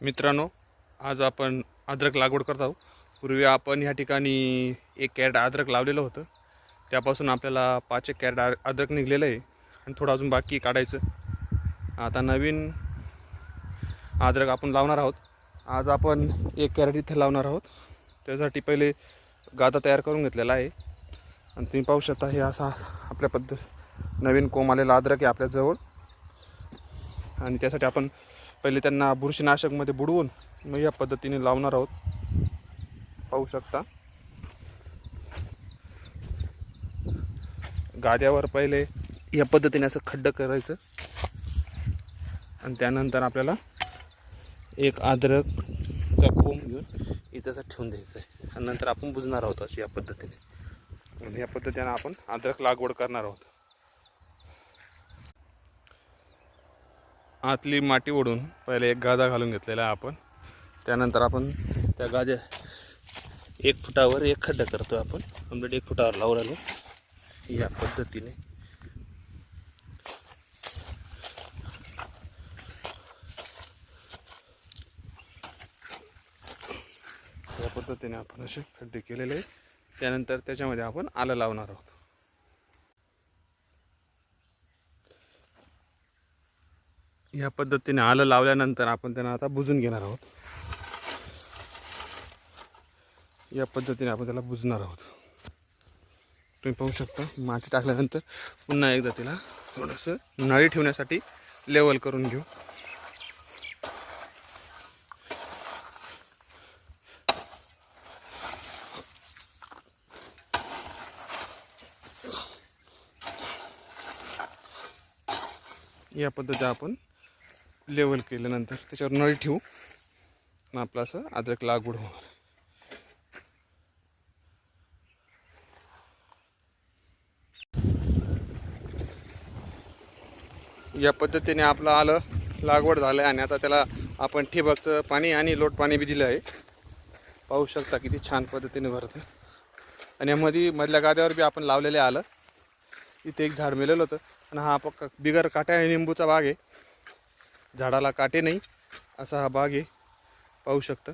मित्रांनो, आज आपण अद्रक लागवड करत आहोत. पूर्वी आपण ह्या ठिकाणी 1 कॅरेट अद्रक लावलेलं होतं. त्यापासून आपल्याला 5 एक कॅरेट अद्रक निघलेलं आहे आणि थोडं अजून बाकी काढायचं. आता नवीन अद्रक आपण लावणार आहोत. आज आपण 1 कॅरेट इथे लावणार आहोत. त्यासाठी पहिले गादा तयार करून घेतलेला आहे आणि तुम्ही पाहू शकता हे असा आपल्या नवीन कोंब आलेला अद्रक आहे आपल्याजवळ. आणि त्यासाठी आपण पहिले त्यांना बुरशीनाशकमध्ये बुडवून मग या पद्धतीने लावणार आहोत. पाहू शकता गाद्यावर पहिले या पद्धतीने असं खड्डं करायचं आणि त्यानंतर आपल्याला एक अद्रकचा कोंब घेऊन इथं ठेवून द्यायचं आहे आणि नंतर आपण बुजणार आहोत अशी या पद्धतीने. म्हणजे या पद्धतीने आपण अद्रक लागवड करणार आहोत. आतली माती ओढून पहिले एक गादा घालून घेतलेला आहे आपण. त्यानंतर आपण त्या गाद्या 1 फुटावर एक खड्डा करतो. आपण कंप्लीट 1 फुटावर लावून आलो या पद्धतीने. या पद्धतीने आपण असे खड्डे केलेले आहे. त्यानंतर त्याच्यामध्ये आपण आलं लावणार आहोत. या पद्धतीने आलं लावल्यानंतर आपण त्यांना आता बुजून घेणार आहोत. या पद्धतीने आपण त्याला बुजणार आहोत. तुम्ही पाहू शकता माती टाकल्यानंतर पुन्हा एकदा तिला थोडंसं नळी ठेवण्यासाठी लेवल करून घेऊ. या पद्धतीने आपण लेवल केल्यानंतर त्याच्यावर नळी ठेवू आणि आपलं असं अद्रक लागवड होणार. या पद्धतीने आपलं आलं लागवड झालं आहे आणि आता त्याला आपण ठिबकचं पाणी आणि लोट पाणी बी दिलं आहे. पाहू शकता किती छान पद्धतीने भरतं. आणि यामध्ये मधल्या गाद्यावर बी आपण लावलेले आलं. इथे एक झाड मेलेलं होतं आणि हा पक्का बिगर काट्या निंबूचा बाग आहे. झाडाला काटे नाही असा हा बाग आहे. पाहू शकता.